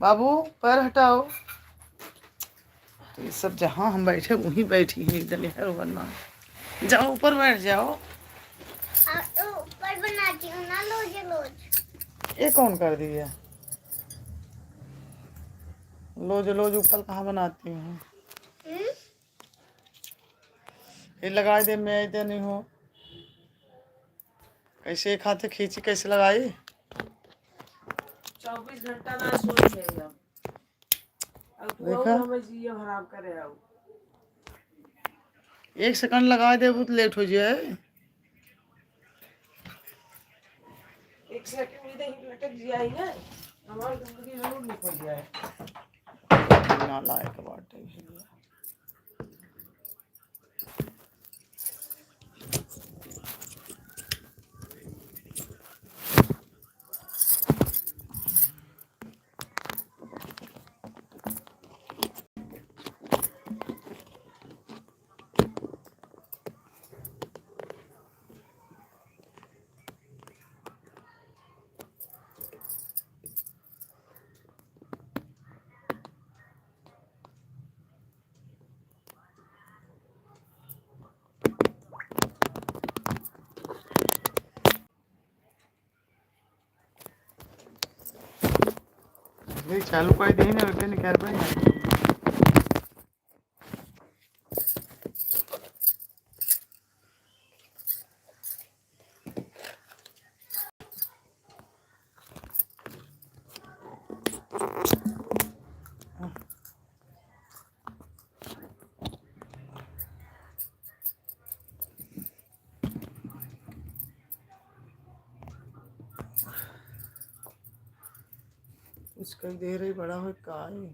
बाबू पैर हटाओ। तो ये सब जहाँ हम बैठे वहीं बैठी हैं एकदम यार, वरना जाओ ऊपर बैठ जाओ। तो ऊपर बनाती हूँ ना लोज लोज। ये कौन कर दिया? लोज लोज ऊपर कहाँ बनाती हूँ? ये लगा दे, मैं इधर नहीं हो। कैसे एक हाथ से खींची कैसे लगाई? 24 घंटा ना सोई है अब। अब तू देखा? हमें जियो खराब करे आओ। 1 सेकंड लगा दे बहुत लेट हो जाए। 1 सेकंड में ही लटक जाए ना, हमारी जिंदगी जरूर निकल जाए। नालायक बाटे भैया। चालू कर दे ना, बेटे निकाल पाए। उसका देर ही बड़ा हो का है।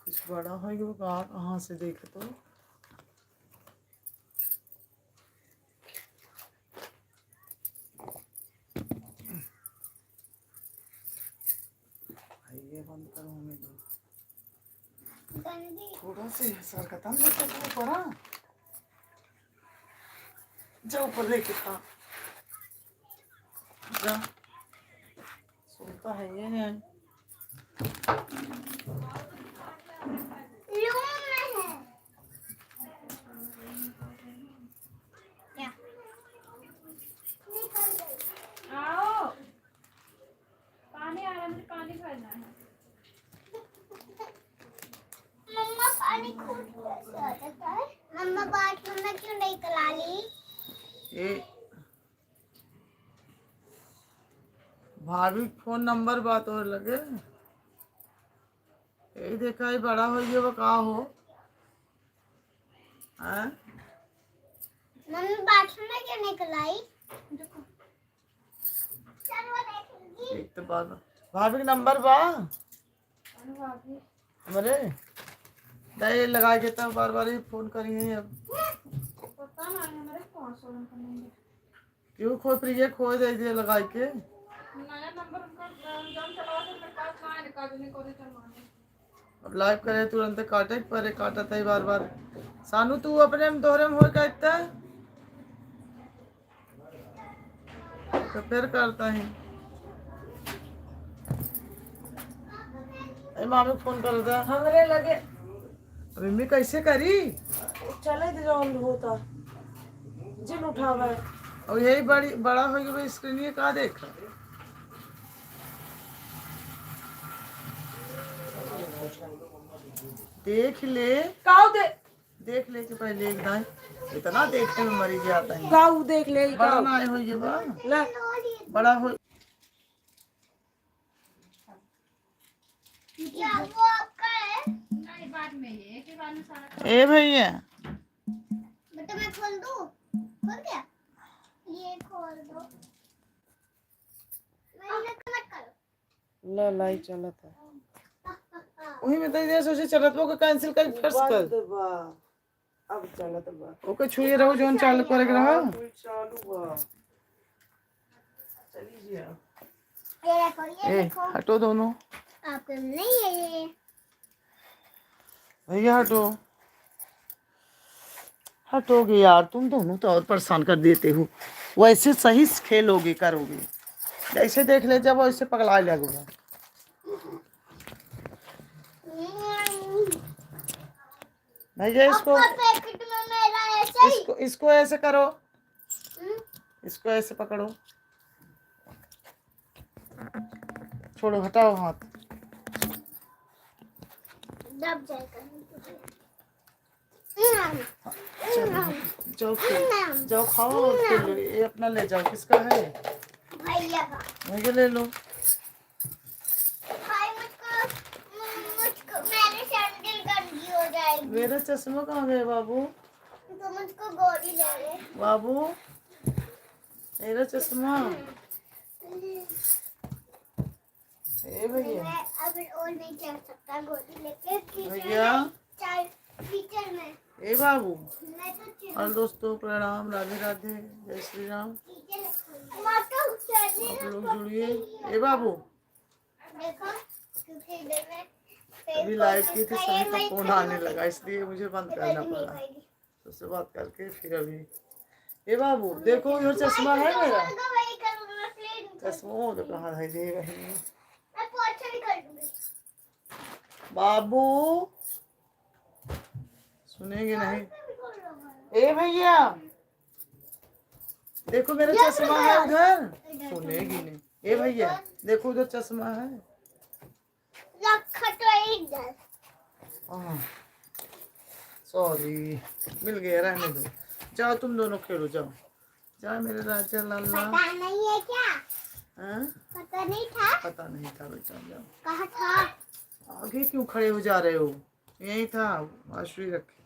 कुछ बड़ा हो गया कहाँ से देखे तो। ये बंद करो, हमें दो थोड़ा से सरकता में चलने पड़ा। जा ऊपर लेके खा जा। सुनता है ये नहीं। आओ पानी आ रहा है, मुझे पानी भरना है। मम्मा पानी खुद कैसे आ जाता है? मम्मा बाथरूम में क्यों नहीं चला ली? ये भाभी फोन नंबर बात और लगे। यही देखा ही बड़ा हो गया वो कहा हो। हैं? मम्मी बाथरूम में क्यों नहीं चलाई? चल वो देखेंगी। एक तो बात भाभी का नंबर बा हमारे दे लगा के तब बार बार ही फोन करिए। अब पता ना हमारे कौन सा नंबर। क्यों खो प्रिय खो दे दिए लगा के। नया नंबर उनका जम चला के मेरे पास कहाँ है, निकाल देने को चलवाने। अब लाइव करे तुरंत काटे पर काटा था बार बार। सानू तू अपने में दोहरे में हो कहता है तो फिर करता है। मामी फोन कर दे हमरे लगे अभी मैं कैसे करी। चले दे जो होता जिन उठावे। और यही बड़ा हो गया स्क्रीन ये कहाँ देख देख ले काऊ दे देख ले कि पहले एक दाई इतना देखने में मरी जाता है। काऊ देख ले बड़ा काऊ ना हो ये बा ले बड़ा हो। क्या वो आपका है? नहीं बाद में ये एक ही बार में सारा ए भैया बेटा मैं खोल दूं? खोल क्या? ये खोल दो। मैं मत करो। ला लाई चला था वही में तो ये सोचे चलत वो कैंसिल कर फिर कर बंद बा अब चलत बा ओके छुए रहो जोन चालू करे के रहो कोई चालू बा चली जिया ये देखो, ये ए देखो। हटो दोनों आपको नहीं है ये। भैया हटो हटोगे यार तुम दोनों तो और परेशान कर देते हो वैसे सही से खेलोगे करोगे जैसे देख ले जब वैसे पगला लगोगा भैया इसको आपका पैकेट में मेरा ऐसा ही। इसको ऐसे करो हम्म, इसको ऐसे पकड़ो छोड़ो हटाओ हाथ दब जाएगा। जाओ जाओ खाओ और खेल लो ये अपना ले जाओ किसका है भैया का। भैया ले लो भाई मुझको मेरे सैंडल गंदी हो जाएगी मेरा चश्मा कहाँ गया बाबू तो मुझको गोली ले ले। बाबू मेरा चश्मा ए भैया मैं अब और नहीं चल सकता गोली लेके भैया टीचर में। ए बाबू मैं तो और दोस्तों प्रणाम राधे राधे जय श्री राम आप लोग जुड़िए ए बाबू देखो क्योंकि इधर में अभी लाइव की थी सभी का फोन आने लगा इसलिए मुझे बंद करना पड़ा उससे बात करके फिर अभी ए बाबू देखो ये चश्मा है मेरा चश्मा तो कहाँ है दे रही है बाबू सुनेंगे नहीं ए भैया देखो मेरा चश्मा है उधर सुनेगी नहीं ए भैया देखो उधर चश्मा है सॉरी मिल गया रहने दो जाओ तुम दोनों खेलो जाओ जाओ मेरे राजा लाला पता नहीं है क्या? हाँ? पता नहीं था। पता नहीं था बेटा जाओ कहाँ था? आगे क्यों खड़े हो जा रहे हो यही था आश्री रखे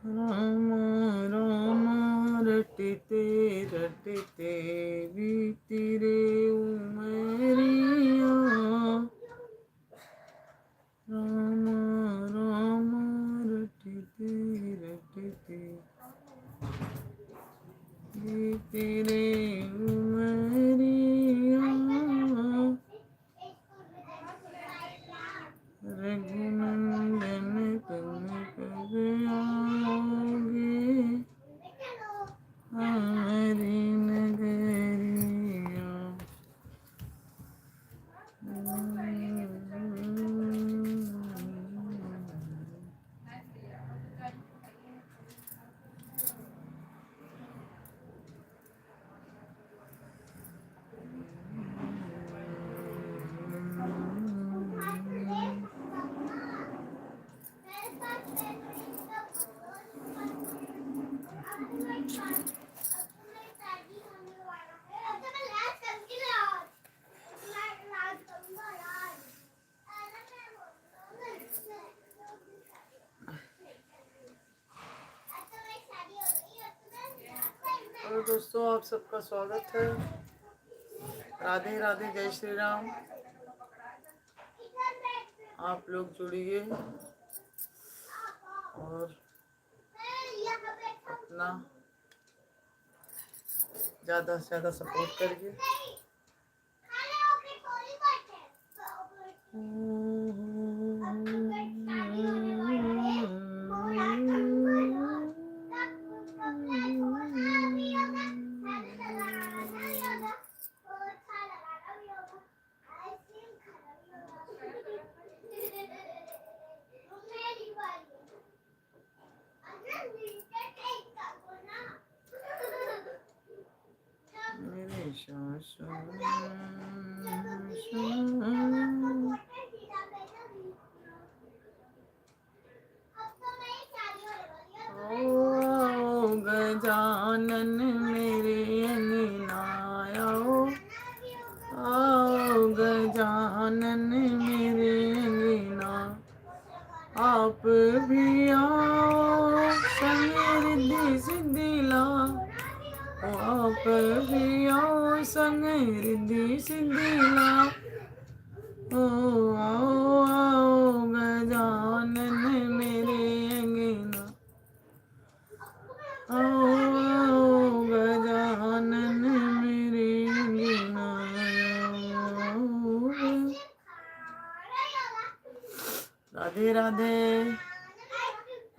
राम राम रटते रटते बीती रे उमरिया राम राम रटते रटते बीती रे उमरिया रघुनंदन तुम कब आओगे हमारी नगरिया और दोस्तों आप सबका स्वागत है राधे राधे जय श्री राम आप लोग जुड़िए और अपना ज़्यादा से ज़्यादा सपोर्ट करिए ओ गजानन मेरे अंगनाया आओ गजानन मेरे अंगना आप भी आओ संग रिद्धि सिद्धि लाओ आप भी आओ संग रिद्धि सिद्धि लाओ आओ आओ गजानन मेरे अंगना आओ गजानन मेरे अंगना राधे राधे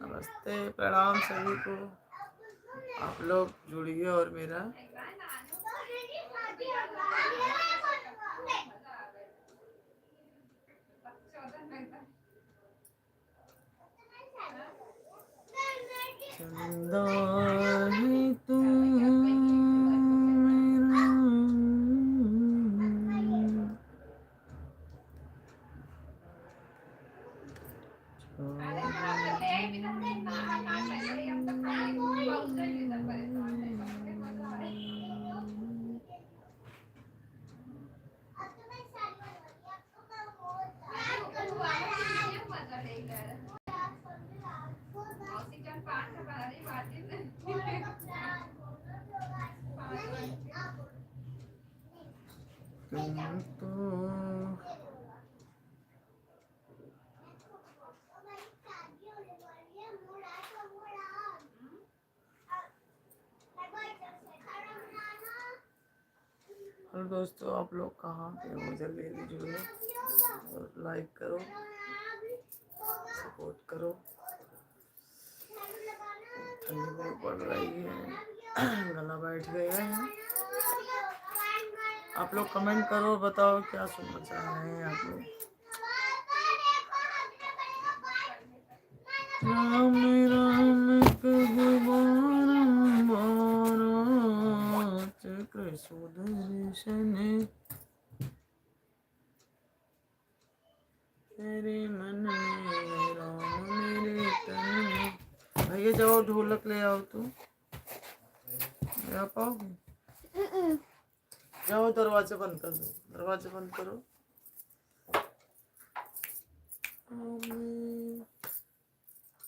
नमस्ते प्रणाम सभी को। आप लोग जुड़िए और मेरा चंदा है तू और दोस्तों आप लोग कहाँ पे हो, जल्दी जल्दी जुड़ो और लाइक करो, सपोर्ट करो। ठंडी बहुत पड़ रही है, गला बैठ गया है। आप लोग कमेंट करो, बताओ क्या सुनना चाह रहे हैं आप लोग। राम राम कहु बारंबार चक्र सुदर्शन तेरे मन में राम मेरे तन में। भैया जाओ ढोलक ले आओ, तुम ले आ पाओगे? जाओ दरवाजा बंद कर दो, दरवाजा बंद करो।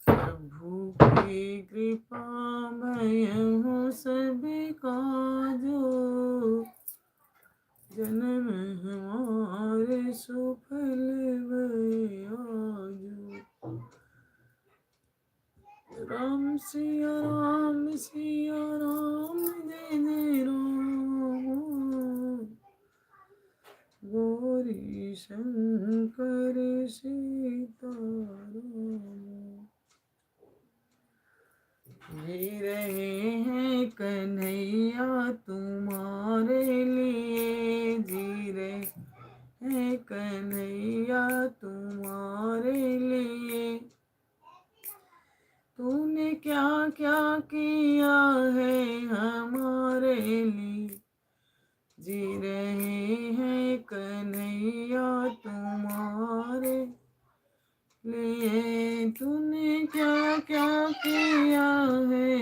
प्रभु की कृपा भय हो सभी का जो जन्म हमारे सुफल भय आजो। राम सिया राम जय जय राम गौरी शंकर सीताराम। जी रहे हैं कन्हैया तुम्हारे लिए, जी रहे हैं कन्हैया तुम्हारे लिए। तूने क्या क्या किया है हमारे लिए, जी रहे हैं कन्हैया तुम्हारे लिए। तूने क्या क्या किया है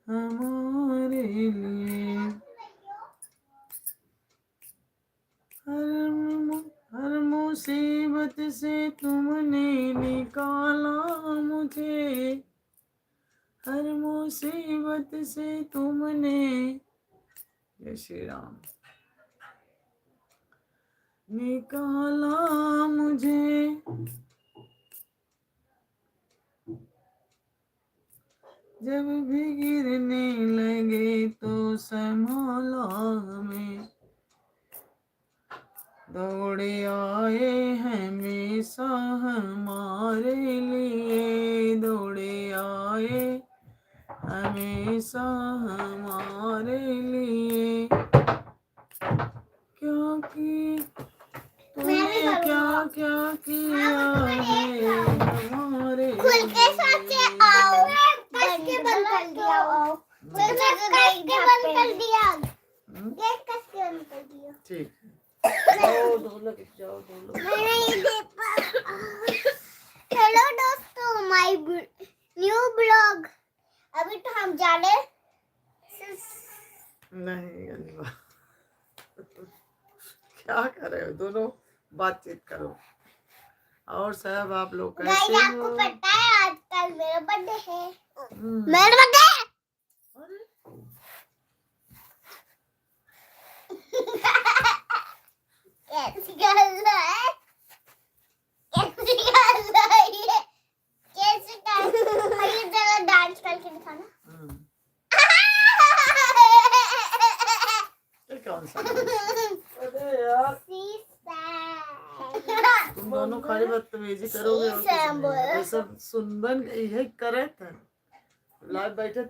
हमारे लिए। हर मुसीबत से तुमने निकाला मुझे, हर मुसीबत से तुमने, जय श्री राम, निकाला मुझे। जब भी गिरने लगे तो संभाला हमें, दौड़े आए हमेशा हमारे लिए, दौड़े आए हमेशा हमारे लिए। क्योंकि तूने क्या क्या किया है हमारे खुल के सोचे आओ, करके बंद कर दिया, आओ करके बंद कर दिया। गेट कस के बंद कर दियो। ठीक है, जाओ ढोलक जाओ ढोलक। नहीं दे पा। हेलो दोस्तों, माय न्यू ब्लॉग। अभी तो हम जा रहे नहीं अनिवा, क्या कर रहे हो दोनों, बातचीत करो। और सब आप लोग गाइस, कैसे आपको हो? पता है आज कल मेरा बर्थडे है। हम्म, मेरा बर्थडे। अरे कैसी गल है? कैसी गल है ये? कैसी गल? ये जरा डांस करके दिखाना। ये कौन सा? अरे यार तुम दोनों खाली बदतमीजी करोगे और कुछ नहीं। ये सब सुनबन यही करे थे लाइव बैठे